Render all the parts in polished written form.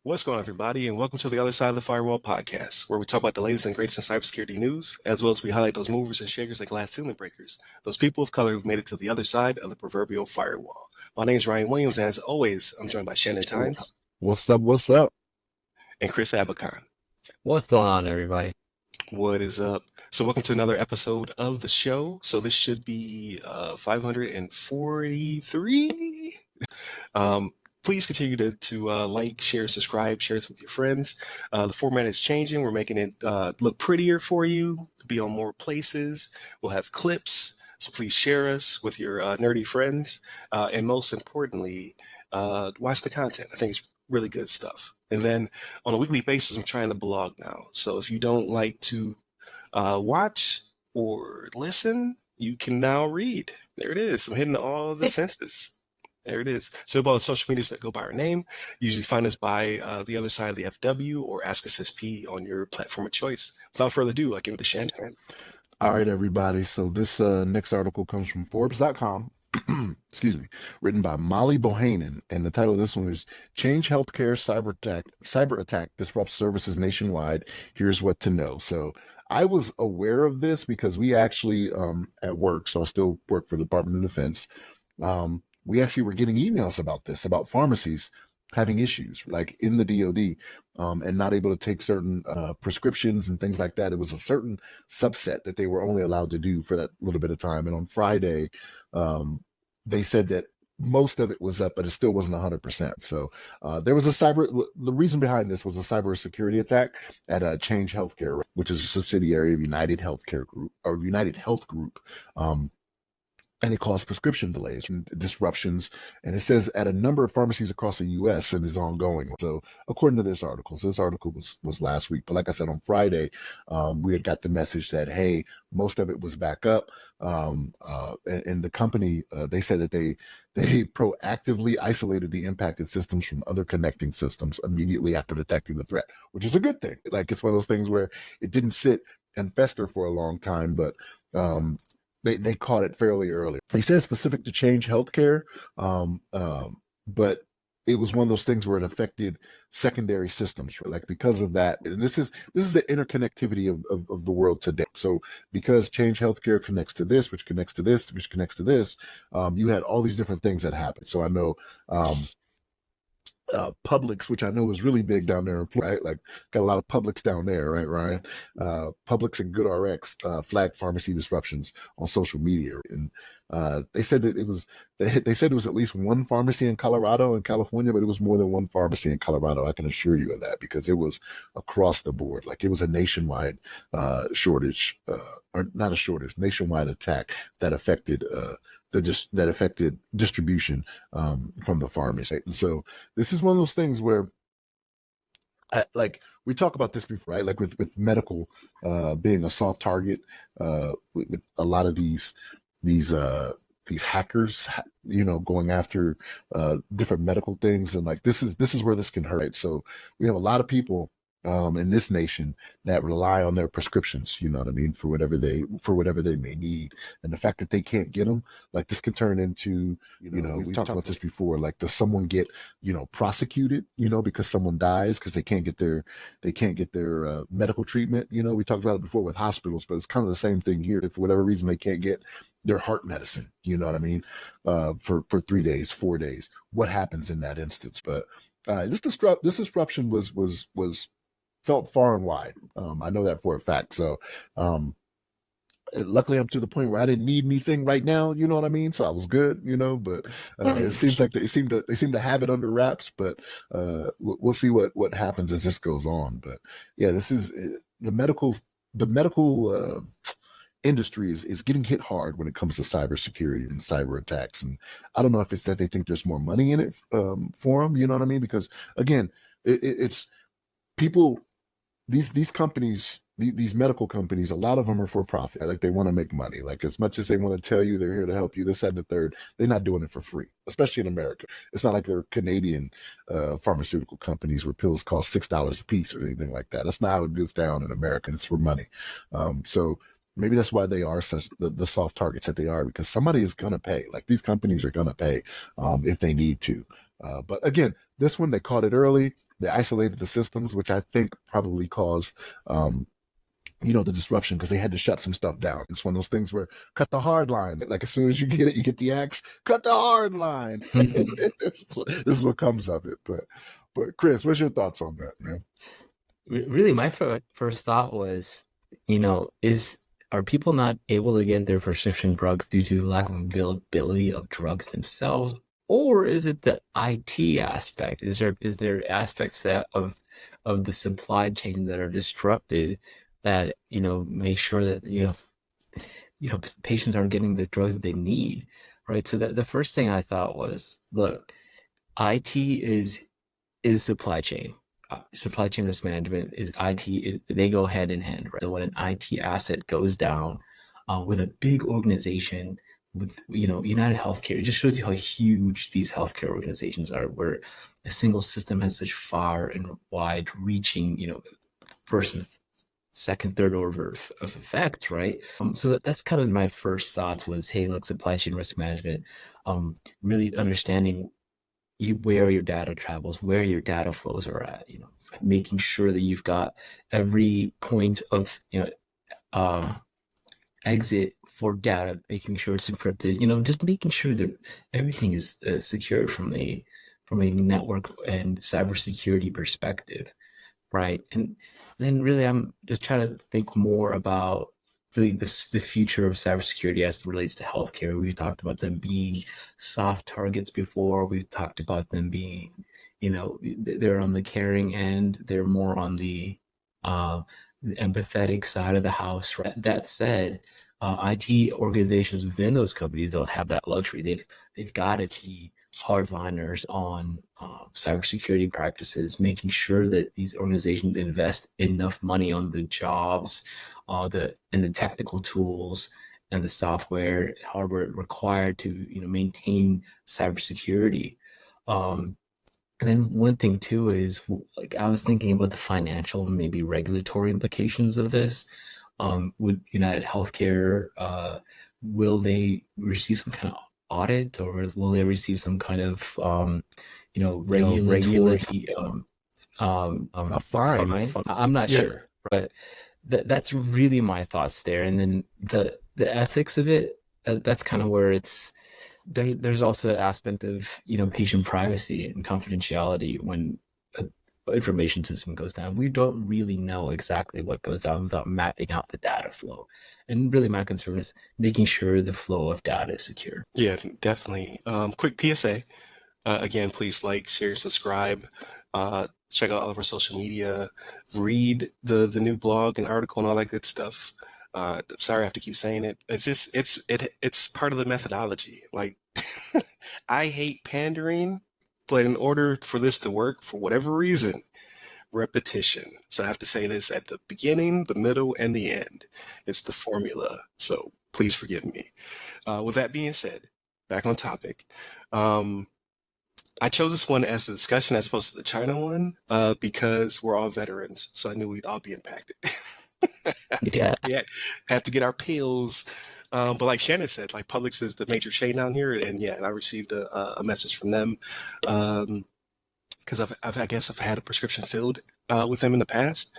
What's going on, everybody, and welcome to the Other Side of the Firewall podcast, where we talk about the latest and greatest in cybersecurity news, as well as we highlight those movers and shakers and glass ceiling breakers, those people of color who've made it to the other side of the proverbial firewall. My name is Ryan Williams, and as always, I'm joined by Shannon Tynes. What's up? What's up? And Chris Abakan. What's going on, everybody? What is up? So welcome to another episode of the show. So this should be 543. Please continue to like, share, subscribe, share this with your friends. The format is changing. We're making it look prettier for you, to be on more places. We'll have clips, so please share us with your nerdy friends. And most importantly, watch the content. I think it's really good stuff. And then on a weekly basis, I'm trying to blog now. So if you don't like to watch or listen, you can now read. There it is. I'm hitting all the senses. There it is. So about social medias that go by our name, usually find us by the other side of the FW or Ask Us SP on your platform of choice. Without further ado, I'll give it to Shannon. All right, everybody. So this next article comes from Forbes.com. Excuse me, written by Molly Bohannon, and the title of this one is "Change Healthcare Cyber Attack Disrupts Services Nationwide. Here's what to know." So I was aware of this because we actually at work, so I still work for the Department of Defense. We actually were getting emails about this, about pharmacies having issues, like in the DoD, and not able to take certain prescriptions and things like that. It was a certain subset that they were only allowed to do for that little bit of time. And on Friday, they said that most of it was up, but it still wasn't 100%. So there was the reason behind this was a cybersecurity attack at Change Healthcare, which is a subsidiary of UnitedHealthcare Group or United Health Group. And it caused prescription delays and disruptions. And it says at a number of pharmacies across the U.S. and is ongoing. So according to this article, so this article was last week. But like I said, on Friday, we had got the message that, hey, most of it was back up. And the company, they said that they proactively isolated the impacted systems from other connecting systems immediately after detecting the threat, which is a good thing. Like, it's one of those things where it didn't sit and fester for a long time, but they caught it fairly early. He says specific to Change Healthcare, but it was one of those things where it affected secondary systems, right? Like, because of that, and this is the interconnectivity of the world today. So because Change Healthcare connects to this, which connects to this, which connects to this, you had all these different things that happened. So I know Publix, which I know is really big down there, right? Like, got a lot of Publix down there, right, Ryan? Publix and GoodRx flagged pharmacy disruptions on social media, and they said that they said it was at least one pharmacy in Colorado and California, but it was more than one pharmacy in Colorado. I can assure you of that, because it was across the board. Like, it was a nationwide shortage, or not a shortage, nationwide attack that affected distribution from the pharmacy. And so this is one of those things where, like, we talk about this before, right? Like with medical being a soft target, with a lot of these hackers, going after different medical things, and like this is where this can hurt. Right? So we have a lot of people in this nation that rely on their prescriptions, you know what I mean, for whatever they may need. And the fact that they can't get them, like, this can turn into, we've talked about this before, like, does someone get, prosecuted, because someone dies because they can't get their medical treatment? We talked about it before with hospitals, but it's kind of the same thing here. If for whatever reason they can't get their heart medicine, you know what I mean, for 3 days, 4 days, what happens in that instance? But this disruption was felt far and wide. I know that for a fact. So luckily I'm to the point where I didn't need anything right now, you know what I mean? So I was good, but it seems like they seem to have it under wraps, but we'll see what happens as this goes on. But yeah, this is the medical industry is getting hit hard when it comes to cybersecurity and cyber attacks. And I don't know if it's that they think there's more money in it for them, you know what I mean? Because again, it's people, these companies, these medical companies, a lot of them are for profit. Like, they want to make money. Like, as much as they want to tell you they're here to help you, this, that, and the third, they're not doing it for free, especially in America. It's not like they're Canadian pharmaceutical companies where pills cost $6 a piece or anything like that. That's not how it goes down in America. It's for money. So maybe that's why they are such the soft targets that they are, because somebody is going to pay. Like these companies are going to pay if they need to. But again, this one, they caught it early. They isolated the systems, which I think probably caused the disruption, because they had to shut some stuff down. It's one of those things where cut the hard line. Like as soon as you get it, you get the axe, cut the hard line. This is what comes of it. But Chris, what's your thoughts on that, man? Really, my first thought was, are people not able to get their prescription drugs due to the lack of availability of drugs themselves, or is it the IT aspect? Is there aspects of the supply chain that are disrupted that make sure that patients aren't getting the drugs that they need, right? So that the first thing I thought was, look, IT is supply chain. Supply chain risk management is IT. They go hand in hand, right? So when an IT asset goes down with a big organization, with UnitedHealthcare, it just shows you how huge these healthcare organizations are, where a single system has such far and wide reaching, first and second, third order of effect, right? So that's kind of my first thoughts was, hey, look, supply chain risk management, really understanding where your data travels, where your data flows are at, making sure that you've got every point of, exit for data, making sure it's encrypted, just making sure that everything is secure from a network and cybersecurity perspective, right? And then really, I'm just trying to think more about really the future of cybersecurity as it relates to healthcare. We've talked about them being soft targets before. We've talked about them being, they're on the caring end. They're more on the empathetic side of the house. Right? That said, IT organizations within those companies don't have that luxury. They've got to be hardliners on cybersecurity practices, making sure that these organizations invest enough money on the jobs, the technical tools and the software, hardware required to maintain cybersecurity. And then one thing too is, like, I was thinking about the financial and maybe regulatory implications of this. With United Healthcare, will they receive some kind of audit, or will they receive some kind of regulatory A fine. fine? I'm not Yeah. sure, but that's really my thoughts there. And then the ethics of it, that's kind of where there's also the aspect of patient privacy and confidentiality. When information system goes down, we don't really know exactly what goes down without mapping out the data flow. And really, my concern is making sure the flow of data is secure. Yeah, definitely. Quick PSA. Again, please like, share, subscribe. Check out all of our social media. Read the new blog and article and all that good stuff. Sorry, I have to keep saying it. It's just it's part of the methodology. Like, I hate pandering, but in order for this to work, for whatever reason, repetition. So I have to say this at the beginning, the middle, and the end. It's the formula. So please forgive me. With that being said, back on topic. I chose this one as a discussion as opposed to the China one because we're all veterans, so I knew we'd all be impacted. Yeah. Yeah, have to get our pills. But like Shannon said, like Publix is the major chain down here, and yeah, and I received a message from them because I guess I've had a prescription filled with them in the past.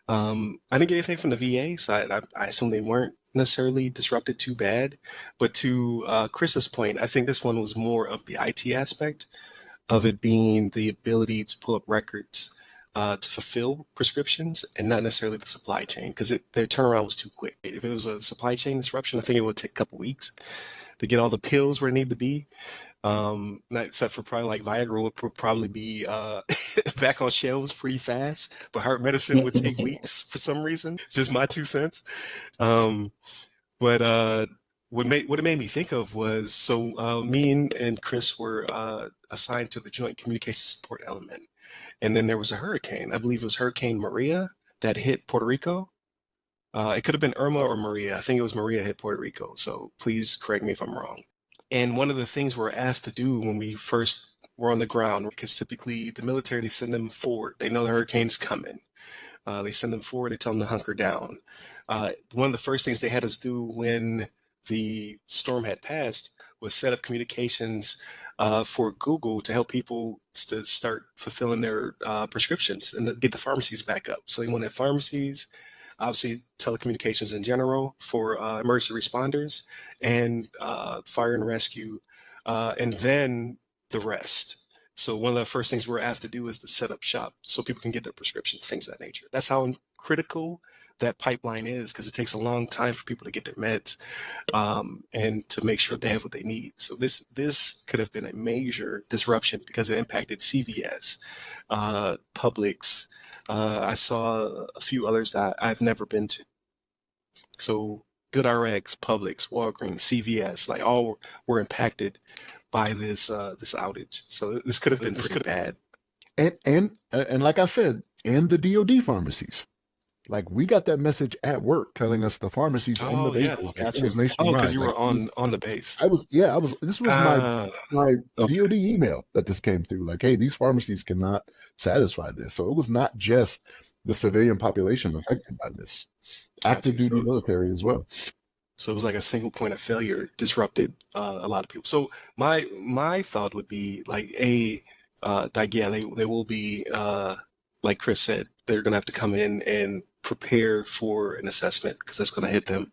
I didn't get anything from the VA, so I assume they weren't necessarily disrupted too bad. But to Chris's point, I think this one was more of the IT aspect of it being the ability to pull up records to fulfill prescriptions and not necessarily the supply chain, because their turnaround was too quick. If it was a supply chain disruption, I think it would take a couple weeks to get all the pills where they need to be. Not except for probably like Viagra would probably be back on shelves pretty fast, but heart medicine would take weeks for some reason. Just my 2 cents. Um, but what it made me think of was, so me and Chris were assigned to the Joint Communication Support Element, and then there was a hurricane. I believe it was Hurricane Maria that hit Puerto Rico. It could have been Irma or Maria. I think it was Maria hit Puerto Rico. So please correct me if I'm wrong. And one of the things we're asked to do when we first were on the ground, because typically the military, they send them forward. They know the hurricane's coming. They send them forward. They tell them to hunker down. One of the first things they had us do when the storm had passed was set up communications for Google to help people to start fulfilling their prescriptions and to get the pharmacies back up. So they wanted pharmacies, obviously telecommunications in general for emergency responders and fire and rescue, and then the rest. So one of the first things we're asked to do is to set up shop so people can get their prescriptions, things of that nature. That's how critical that pipeline is, because it takes a long time for people to get their meds and to make sure they have what they need. So this could have been a major disruption because it impacted CVS, Publix. I saw a few others that I've never been to. So GoodRx, Publix, Walgreens, CVS, like all were impacted by this outage. So this could have been pretty bad. And like I said, and the DoD pharmacies. Like we got that message at work telling us the pharmacies on the base. Like, gotcha. it was nationwide. Because you like, were on the base. This was my DoD email that this came through. Like, hey, these pharmacies cannot satisfy this. So it was not just the civilian population affected by this. Active duty military as well. So it was like a single point of failure disrupted a lot of people. So my thought would be like they will be like Chris said, they're gonna have to come in and prepare for an assessment because that's gonna hit them,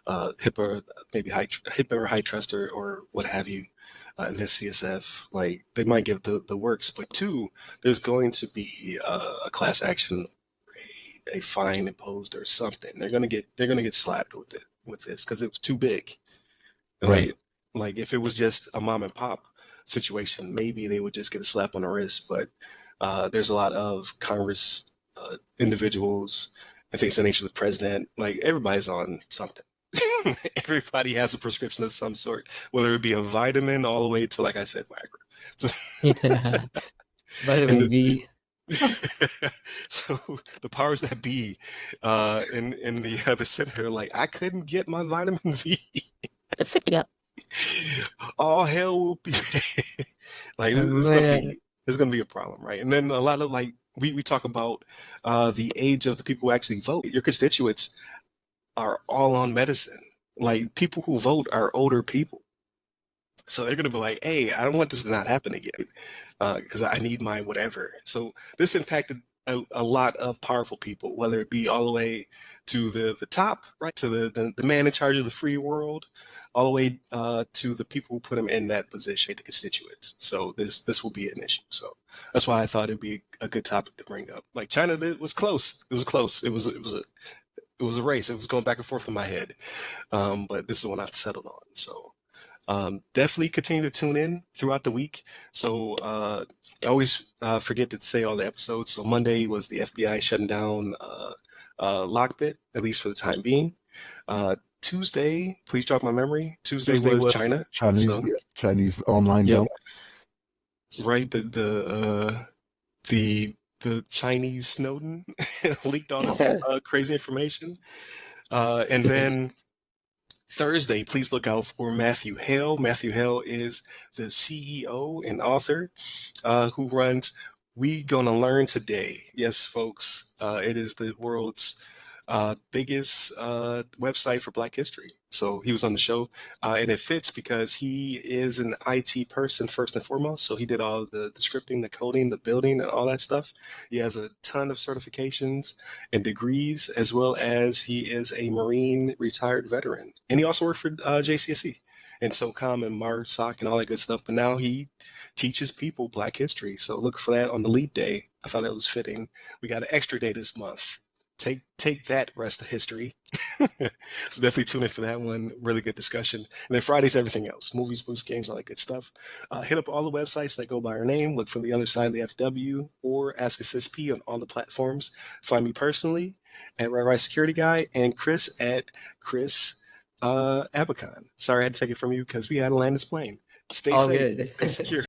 HIPAA, maybe HIPAA or high trust or what have you. And then CSF, like they might give the works, but two, there's going to be a class action, a fine imposed or something. They're gonna get slapped with this because it was too big. Right. Like if it was just a mom and pop situation, maybe they would just get a slap on the wrist. But there's a lot of Congress individuals and things of the nature of the president. Like everybody's on something. Everybody has a prescription of some sort, whether it be a vitamin all the way to, like I said, Viagra. So, Vitamin B. So the powers that be in the center, like I couldn't get my vitamin V. All hell will be like it's gonna be a problem, right? And then a lot of like we talk about the age of the people who actually vote. Your constituents are all on medicine. Like people who vote are older people. So they're going to be like, hey, I don't want this to not happen again because I need my whatever. So this impacted a lot of powerful people, whether it be all the way to the top, right, to the man in charge of the free world, all the way to the people who put him in that position, the constituents. So this will be an issue. So that's why I thought it'd be a good topic to bring up. Like China, it was close. It was close. It was a race. It was going back and forth in my head. But this is what I've settled on. So definitely continue to tune in throughout the week. So I always forget to say all the episodes. So Monday was the FBI shutting down Lockbit, at least for the time being. Tuesday, please jog my memory. Tuesday was China. Chinese online dump. Right. The Chinese Snowden leaked all this crazy information. And then Thursday, please look out for Matthew Hale. Matthew Hale is the CEO and author who runs We Gonna Learn Today. Yes, folks, it is the world's biggest website for Black history. So he was on the show, and it fits because he is an IT person first and foremost. So he did all the scripting, the coding, the building, and all that stuff. He has a ton of certifications and degrees, as well as he is a Marine retired veteran. And he also worked for JCSE and SOCOM and MARSOC and all that good stuff. But now he teaches people Black history. So look for that on the Leap Day. I thought that was fitting. We got an extra day this month. Take that, rest of history. So definitely tune in for that one. Really good discussion. And then Friday's everything else. Movies, books, games, all that good stuff. Hit up all the websites that go by our name. Look for The Other Side of the FW or Ask a CISP on all the platforms. Find me personally at Right Security Guy and Chris at Chris Abacon. Sorry I had to take it from you because we had to land this plane. Stay All safe. good. Stay secure.